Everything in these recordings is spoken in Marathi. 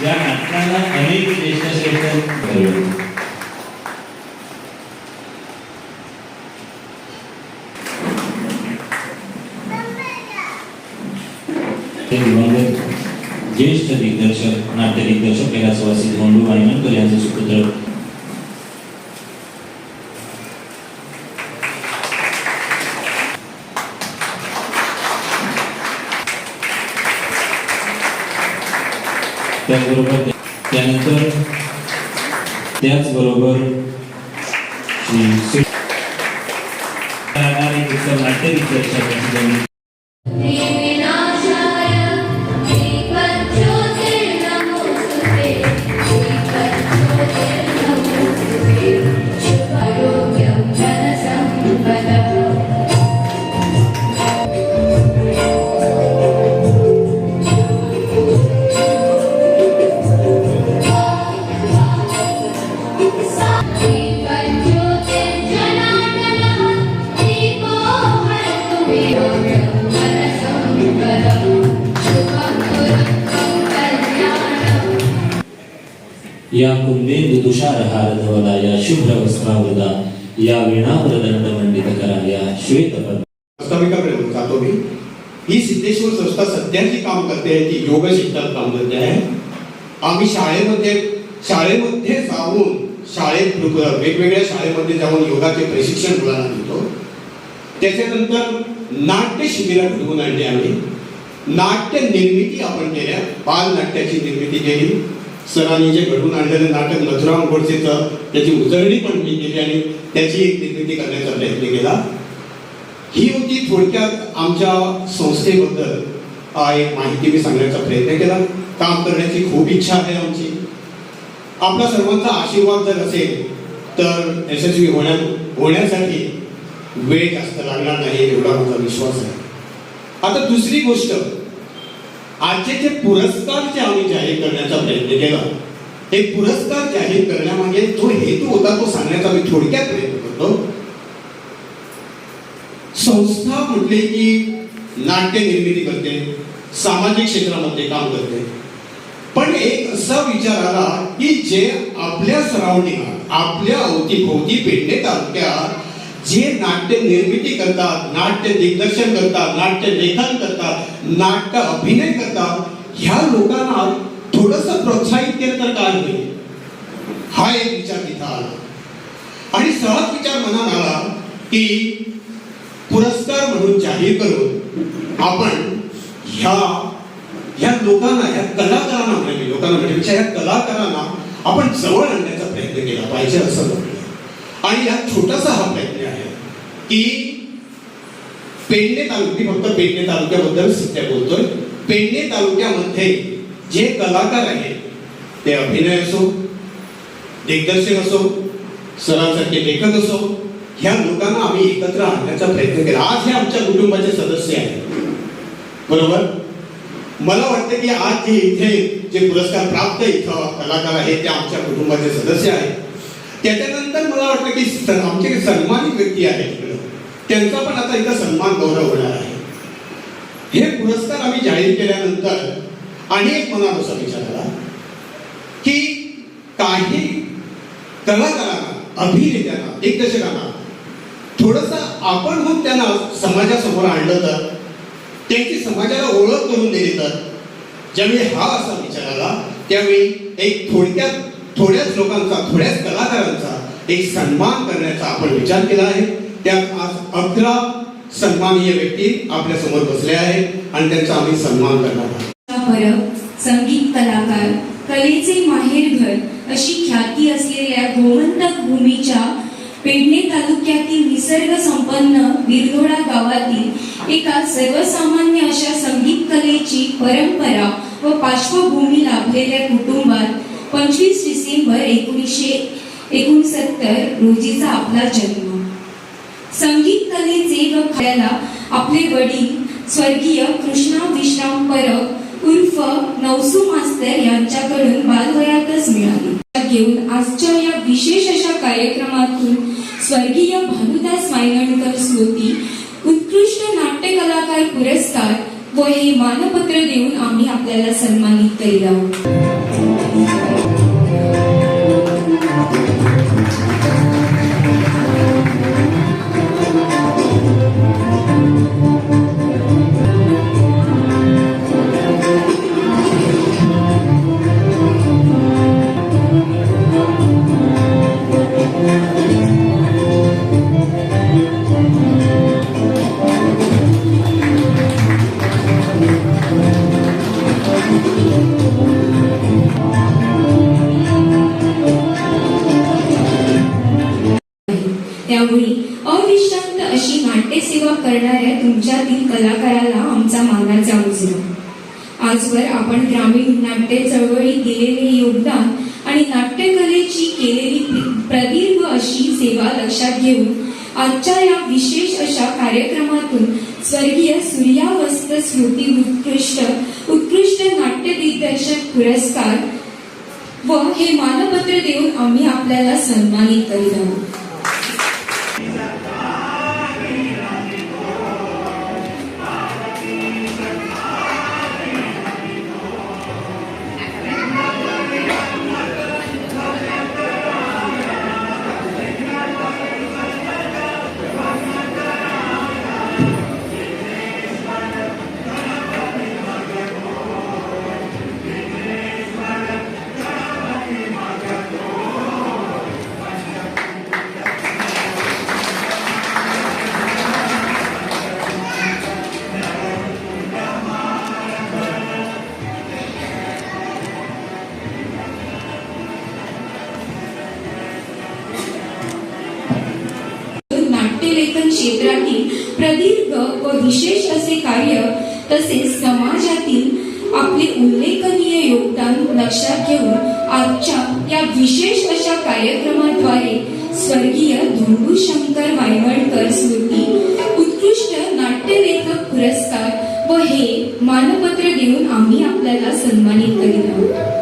या नाटकाला अनेक श्रेष्ठ दिवंगत ज्येष्ठ दिग्दर्शक नाट्य दिग्दर्शक कैलासवासी धोंडू वायमनकर यांचे सुपुत्र त्याचबरोबर श्री नाट्य दिग्दर्शक या कुंभेंदु तुषारहार धवला या शुभ्र वस्त्रावृता या वीणावरदंड मंडित करा या श्वेत वास्तविकाकडे जातो मी. ही सिद्धेश्वर संस्था सध्याची काम करते आहे ती योग शिक्षणात काम करते आहे. आम्ही शाळेमध्ये जाऊन वेगवेगळ्या शाळेमध्ये जाऊन योगाचे प्रशिक्षण मुलांना देतो. त्याच्यानंतर नाट्य शिबिरं घडवून आणली. आम्ही नाट्य निर्मिती आपण केल्या. बाल नाट्याची निर्मिती केली. सरांनी जे घडवून आणलेलं नाटक मथुराम गोडसेचं त्याची उजळणी पण मी केली आणि त्याची एक निर्मिती करण्याचा प्रयत्न केला. ही होती थोडक्यात आमच्या संस्थेबद्दल एक माहिती मी सांगण्याचा प्रयत्न केला. काम करण्याची खूप इच्छा आहे आमची. आपला सर्वांचा आशीर्वाद जर असेल तर यशस्वी होण्यासाठी वेळ जास्त लागणार नाही एवढा माझा विश्वास आहे. आता दुसरी गोष्ट, आजचे जे पुरस्कार जे आम्ही जाहीर करण्याचा प्रयत्न केला, हे पुरस्कार जाहीर करण्यामागे जो हेतू होता तो सांगण्याचा मी थोडक्यात प्रयत्न करतो. संस्था म्हटले की नाट्य निर्मिती करते, सामाजिक क्षेत्रामध्ये काम करते, पण एक असा विचार आला की जे आपल्या सराउंडिंग आपल्या अवतीभोवती पेडणे तालुक्यात जे नाट्य निर्मिती करतात, नाट्य दिग्दर्शन करतात, नाट्य लेखन करतात, नाट्य अभिनय करतात, ह्या लोकांना थोडंसं प्रोत्साहित केलं तर काय होईल, हा एक विचार तिथं आला. आणि सहज विचार मनात आला की पुरस्कार म्हणून जाहीर करून आपण ह्या लोकांना, ह्या कलाकारांना म्हणजे ह्या कलाकारांना आपण जवळ आणण्याचा प्रयत्न केला पाहिजे असं म्हटलं. आणि यात छोटासा हा प्रयत्न आहे की पेडणे तालुक्यात, फक्त पेडणे तालुक्याबद्दल सध्या बोलतोय, पेडणे तालुक्यामध्ये जे कलाकार आहेत ते अभिनय असो, दिग्दर्शक असो, सरांसारखे लेखक असो, ह्या लोकांना आम्ही एकत्र आणण्याचा प्रयत्न केला. आज हे आमच्या कुटुंबाचे सदस्य आहेत, बरोबर. मला वाटतं की आज जे इथे जे पुरस्कार प्राप्त इथं कलाकार आहेत ते आमच्या कुटुंबाचे सदस्य आहेत. त्याच्यानंतर मला वाटतं की आमचे सन्मानित व्यक्ती आहेत त्यांचा पण आता इथं सन्मान गौरव होणार आहे. हे पुरस्कार आम्ही जाहीर केल्यानंतर अनेक मनात असा विचार आला की काही कलाकारांना, अभिनेत्यांना, दिग्दर्शकांना थोडंसं आपण होऊन त्यांना समाजासमोर आणलं तर, त्यांची समाजाला ओळख करून दिली तर. ज्यावेळी हा असा विचार आला त्यावेळी एक थोड्याच लोकांचा, थोड्याच कलाकारांचा एक सन्मान करण्याचा आपण विचार केला आहे. त्यात आज 11 सन्माननीय व्यक्ती आपल्या समोर बसले आहेत आणि त्यांचा आम्ही सन्मान करणार आहोत. संगीत कलाकार, कलेचे माहेरघर अशी ख्याती असलेल्या गोमंतक भूमीच्या पेडणे तालुक्यातील निसर्ग संपन्न बिरधोडा गावातील एका सर्वसामान्य अशा संगीत कलेची परंपरा व पार्श्वभूमी लाभलेल्या कुटुंबात 25 डिसेंबर 1969 रोजीचा आपला जन्म. संगीत कलेचे व खऱ्याला आपले वडील स्वर्गीय कृष्णा विश्राम परब उर्फ नवसू मास्तर यांच्याकडून बालवयातच मिळाली. घेऊन आजच्या या विशेष अशा कार्यक्रमातून स्वर्गीय भानुदास वायगणकर स्मृती उत्कृष्ट नाट्य कलाकार पुरस्कार व हे मानपत्र देऊन आम्ही आपल्याला सन्मानित करीत आहोत. यावेळी अविश्रांत अशी नाट्यसेवा करणाऱ्या तुमच्यातील कलाकाराला आमचा मानाचा मुजरा। आजवर आपण ग्रामीण नाट्य चळवळीत दिलेले योगदान आणि नाट्यकलेची केलेली प्रदीर्घ अशी सेवा लक्षात घेऊन आजच्या या विशेष अशा कार्यक्रमातून स्वर्गीय सूर्यावस्त स्मृती उत्कृष्ट नाट्य दिग्दर्शक पुरस्कार व हे मानपत्र देऊन आम्ही आपल्याला सन्मानित करीत आहोत। नाट्यलेखन क्षेत्रातील प्रदीर्घ व विशेष असे कार्य तसेच समाजातील आपले उल्लेखनीय योगदान लक्षात घेऊन आजच्या या विशेष अशा कार्यक्रमाद्वारे स्वर्गीय धोंडू शंकर वायवळकर स्मृती उत्कृष्ट नाट्यलेखक पुरस्कार व हे मानपत्र देऊन आम्ही आपल्याला सन्मानित करीत आहोत।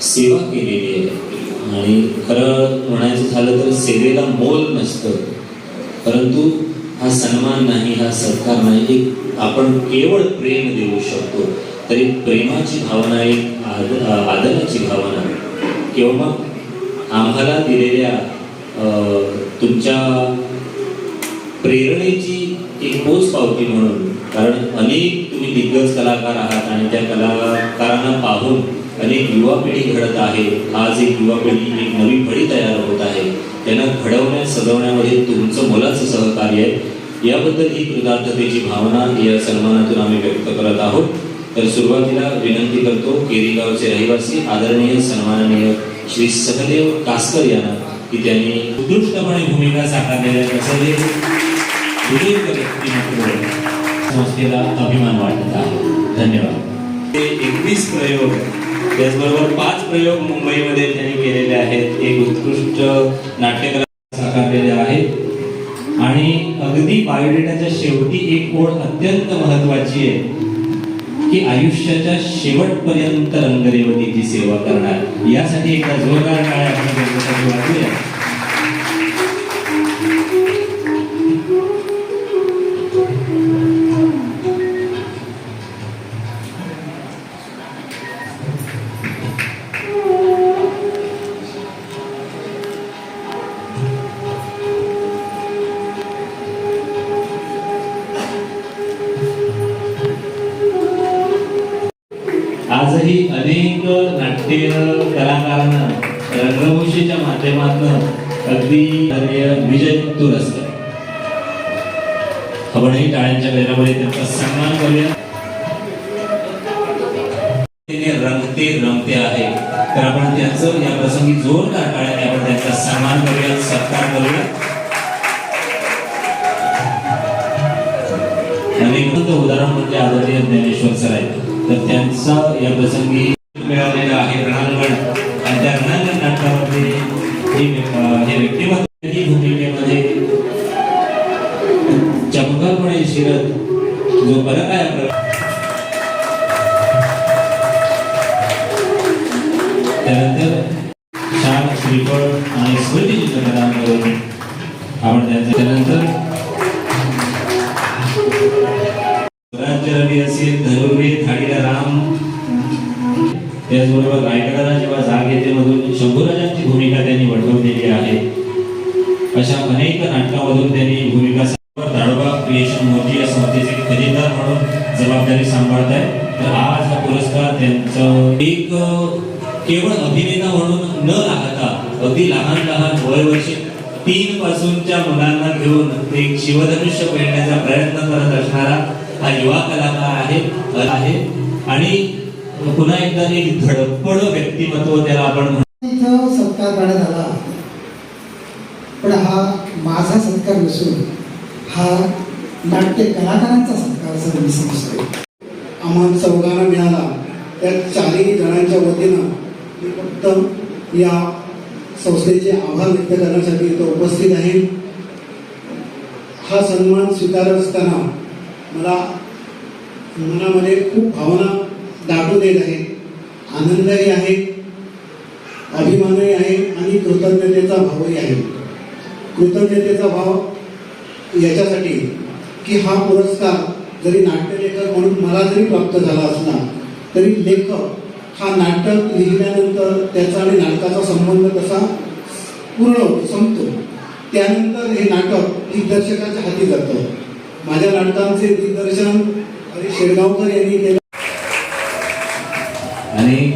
सेवा केलेली आहे आणि खरं म्हणायचं झालं तर सेवेला मोल नसतं, परंतु हा सन्मान नाही, हा सत्कार नाही, एक आपण केवळ प्रेम देऊ शकतो। तरी प्रेमाची भावना, एक आदराची भावना किंवा आम्हाला दिलेल्या तुमच्या प्रेरणेची एक पोचपावती म्हणून, कारण अनेक तुम्ही दिग्गज कलाकार आहात आणि त्या कलाकारांना पाहून अनेक युवा पिढी घडत आहे। आज एक युवा पिढी, एक नवी पिढी तयार होत आहे, त्यांना घडवण्यात सजवण्यामध्ये तुमचं मोलाचं सहकार्य आहे। याबद्दल ही कृतज्ञतेची भावना या सन्मानातून आम्ही व्यक्त करत आहोत। तर सुरुवातीला विनंती करतो केरी गावचे रहिवासी आदरणीय सन्माननीय श्री सहदेव कासकर यांना की त्यांनी उत्कृष्टपणे भूमिका साकारलेल्या कसले संस्थेला अभिमान वाटत आहे। धन्यवाद। 21 प्रयोग, त्याचबरोबर 5 प्रयोग मुंबईमध्ये त्यांनी केलेले आहेत। एक उत्कृष्ट नाट्यकला साकारलेले आहेत आणि अगदी बायोडेटाच्या शेवटी एक ओळ अत्यंत महत्त्वाची आहे की आयुष्याच्या शेवटपर्यंत रंगरेवतीची सेवा करणार। यासाठी एकदा जोरदार टाळ्या आपण त्यांच्यासाठी वाजवूया। आजही अनेक नाट्य कलाकारांना रंगभूषेच्या माध्यमातून अगदी विजय तूर असतात। आपणही टाळ्यांच्या गजरामध्ये त्यांचा सन्मान करूया। रंगते रमते आहे, तर आपण त्यांचं या प्रसंगी जोरदार टाळ्याने आपण त्यांचा सन्मान करूया, सत्कार करूया। अनेक उदाहरण म्हणजे आदरणीय ज्ञानेश्वर सर आहेत, तर त्यांचा या प्रसंगी मिळालेला आहे रणांगण आणि त्या रणांगण नाटकामध्ये हे व्यक्तिमत्व ही भूमिकेमध्ये चमकपणे शिरत जो फरक आहे त्यानंतर शाल श्रीफळ आणि स्मृतिचिन्ह प्रदान करून आपण त्यानंतर स्वराज्य रवी असेल, धनुर्वेद थाडीला राम, त्याचबरोबर रायगडाला जेव्हा जाग येते मधून शंभूराजांची भूमिका त्यांनी वठवलेली आहे. अशा अनेक नाटकामधून त्यांनी भूमिका ताडोबा क्रिएशन मोठी या संस्थेचे खजिनदार म्हणून जबाबदारी सांभाळत आहे. तर आज हा पुरस्कार त्यांचं एक केवळ अभिनेता म्हणून न राहता अगदी लहान लहान वय वर्ष 3 पासूनच्या मुलांना घेऊन एक शिवधनुष्य पेलण्याचा प्रयत्न करत असणारा हा युवा कलाकार आहे आणि पुन्हा एकदा एक धडपड व्यक्तिमत्व त्याला आपण इथं सत्कार करण्यात आला, पण हा माझा सत्कार नसून हा नाट्य कलाकारांचा सत्कार असं मी समजतोय. आम्हाला चौघांना मिळाला त्या 4 जणांच्या वतीनं मी फक्त या संस्थेचे आभार व्यक्त करण्यासाठी इथं उपस्थित आहे. हा सन्मान स्वीकारत असताना मला मनामध्ये खूप भावना दाटून येत आहे. आनंदही आहे, अभिमानही आहे आणि कृतज्ञतेचा भावही आहे. कृतज्ञतेचा भाव याच्यासाठी की हा पुरस्कार जरी नाट्यलेखक म्हणून मला जरी प्राप्त झाला असला तरी लेखक हा नाटक लिहिल्यानंतर त्याचा आणि नाटकाचा संबंध कसा पूर्ण होतो, संपतो. त्यानंतर हे नाटक दिग्दर्शकाच्या हाती जातं. माझ्या नाटकांचे दिग्दर्शन हरीश शेडगावकर यांनी केलं. अनेक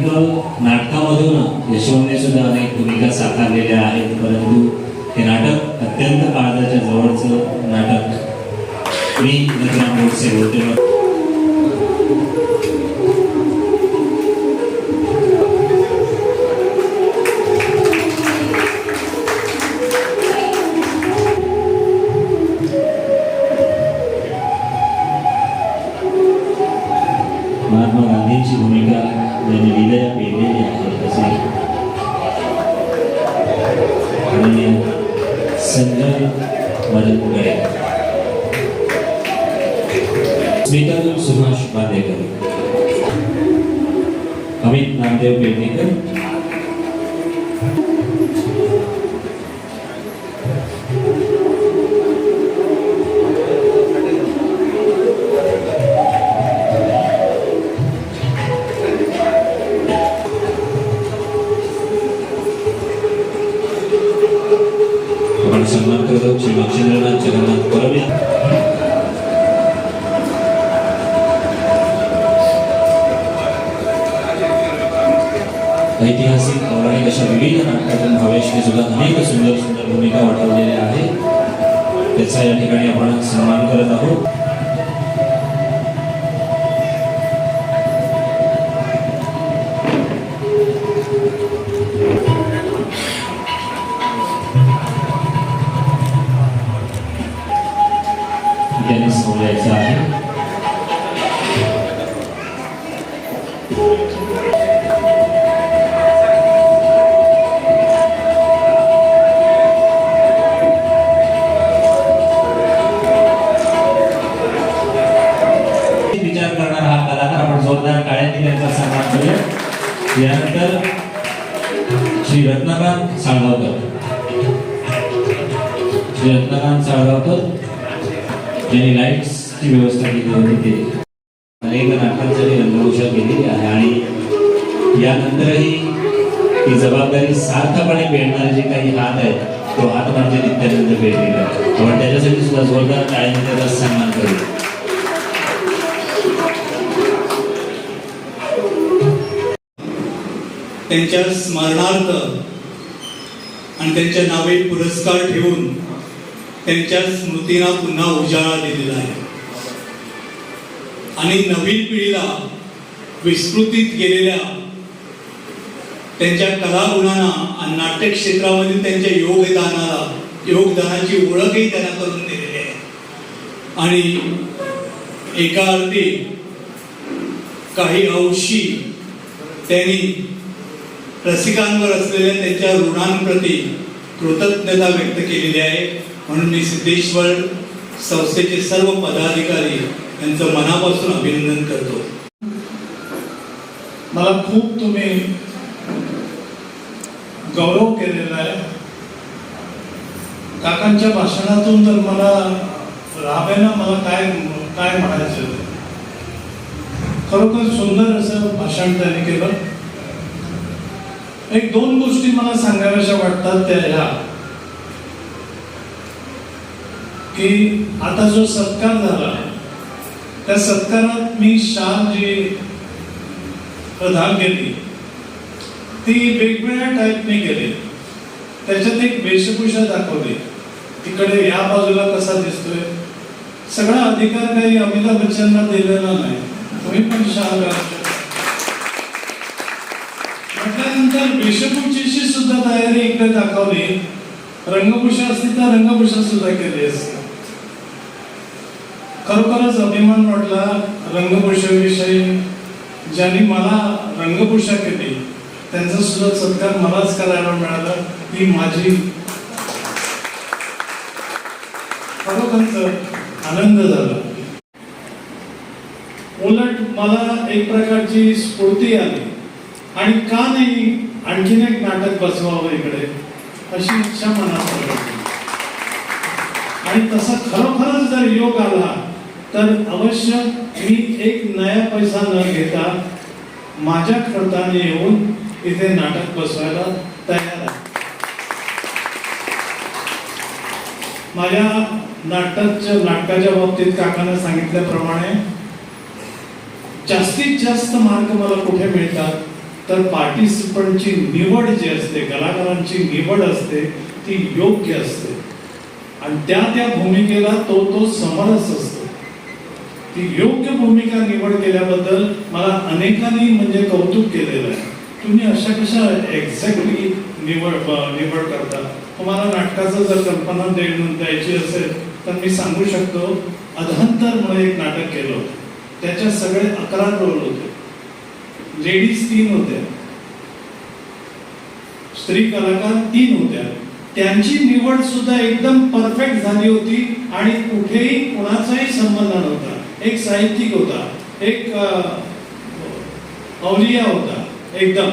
नाटकामधून यशवंतने सुद्धा अनेक भूमिका साकारलेल्या आहेत, परंतु हे नाटक अत्यंत काळजाच्या जवळचं नाटक. मी नथुराम गोडसे बोलते. महात्मा गांधींची भूमिका त्यांनी हृदयात पेरलेली आहे असे आणि संजय मदतकडे स्मिता सुभाष बांदेकर, अमित नामदेव पेडणेकर, आपण सन्मान करतो श्री लक्ष्मीनारायण जगन्नाथ परमे. ऐतिहासिक पौराणिक अशा विविध नाटकातून भावेशने सुद्धा अनेक सुंदर सुंदर भूमिका वठवलेल्या आहेत. त्याचा या ठिकाणी आपण सन्मान करत आहोत. त्यांनी समजायचं आहे. विचार करणारा हा कलाकार आपण जोरदार टाळ्यांनी त्यांचा सन्मान करूया. यानंतर श्री रत्नाकांत साळगावकर, श्री रत्नाकांत साळगावकर ज्यांनी लाईट्सची व्यवस्था केली होती. ते अनेक नाटकांसाठी रंगभूषा केलेली आहे आणि यानंतरही ती जबाबदारी सार्थपणे पेलणारे जे काही हात आहेत तो हात म्हणजे नित्यानंद पेललेला आहे. आपण त्याच्यासाठी सुद्धा जोरदार टाळ्यांनी त्याचा सन्मान करू. त्यांच्या स्मरणार्थ आणि त्यांच्या नावे पुरस्कार ठेवून त्यांच्या स्मृतींना पुन्हा उजाळा दिलेला आहे आणि नवीन पिढीला विस्मृतीत गेलेल्या त्यांच्या कलागुणांना आणि नाट्य क्षेत्रामधील त्यांच्या योगदानाची ओळखही त्यांना करून दिलेली आहे. आणि एका अर्थी काही अंशी त्यांनी रसिकांवर असलेल्या त्यांच्या ऋणांप्रती कृतज्ञता व्यक्त केलेली आहे. म्हणून मी सिद्धेश्वर संस्थेचे सर्व पदाधिकारी यांचं मनापासून अभिनंदन करतो. मला खूप तुम्ही गौरव केलेला आहे. काकांच्या भाषणातून तर मला राहावेना मला काय काय म्हणायचं. खरोखर सुंदर असं भाषण त्यांनी केलं. एक दोन गोष्टी मला सांगाव्याशा वाटतात त्या ह्या की आता जो सत्कार झाला त्या सत्कारात मी शाल जी प्रदान केली ती वेगवेगळ्या टाईपने केली. त्याच्यात एक वेशभूषा दाखवली. तिकडे या बाजूला कसा दिसतोय. सगळा अधिकार काही अमिताभ बच्चनला दिलेला नाही. तुम्ही पण शाल म्हटल्यानंतर वेशभूषेची सुद्धा तयारी इकडे दाखवली. रंगभूषा असती तर रंगभूषा सुद्धा केली असती. खरोखरच अभिमान वाटला रंगभूषेविषयी. ज्यांनी मला रंगभूषा केली त्यांचा सुद्धा सत्कार मलाच करायला मिळाला. ही माझी खरोखरच आनंद झाला. उलट मला एक प्रकारची स्फूर्ती आली आणि का नाही आणखीन एक नाटक बसवावं इकडे अशी इच्छा मनात आली. आणि तसा खरोखरच जर योग आला तर अवश्य मी एक नया पैसा न घेता माझ्या खर्चाने येऊन इथे नाटक बसवायला तयार आहे. माझ्या नाटकाच्या बाबतीत काकांना सांगितल्याप्रमाणे जास्तीत जास्त मार्क मला कुठे मिळतात तर पार्टिसिपंटची निवड जी असते, कलाकारांची निवड असते ती योग्य असते आणि त्या त्या भूमिकेला तो समरस असतो. ती योग्य भूमिका निवड केल्याबद्दल मला अनेकांनी म्हणजे कौतुक केलेलं आहे. तुम्ही अशा कशा एक्झॅक्टली निवड करता. तुम्हाला नाटकाचं जर कल्पना द्यायची असेल तर मी सांगू शकतो. अधंतर म्हणून एक नाटक केलं होतं. त्याच्यात सगळे 11 रोल होते. लेडीज 3 होत्या, स्त्री कलाकार 3 होत्या. त्यांची निवड सुद्धा एकदम परफेक्ट झाली होती आणि कुठेही कोणाचाही संबंध नव्हता. एक साहित्यिक होता, एक अवलिया होता एकदम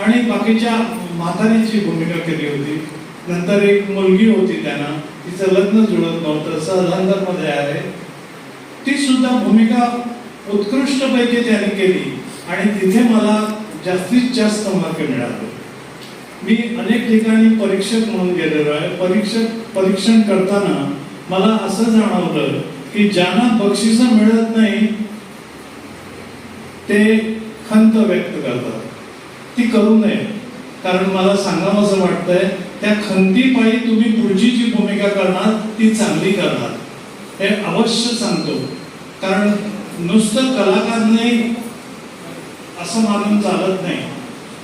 आणि बाकीच्या म्हातारीची भूमिका केली होती. नंतर एक मुलगी होती त्यांना तिचं लग्न जुळत नव्हतं सहधांतर मध्ये आहे. ती सुद्धा भूमिका उत्कृष्टपैकी त्याने केली आणि तिथे मला जास्तीत जास्त मार्क मिळाले. मी अनेक ठिकाणी परीक्षक म्हणून गेलेलो आहे. परीक्षण करताना मला असं जाणवलं की ज्यांना बक्षिसं मिळत नाही ते खंत व्यक्त करतात. ती करू नये. कारण मला सांगावं असं वाटतंय त्या खंतीपायी तुम्ही पुढची जी भूमिका करणार ती चांगली करणार हे अवश्य सांगतो. कारण नुसतं कलाकार नाही असं मानून चालत नाही.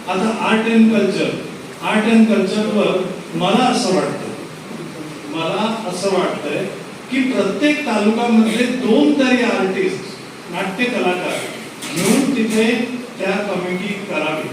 आता आर्ट अँड कल्चरवर मला असं वाटतंय की प्रत्येक तालुक्यामध्ये 2 तरी आर्टिस्ट नाट्य कलाकार मिळून तिथे त्या कमिटी करावी.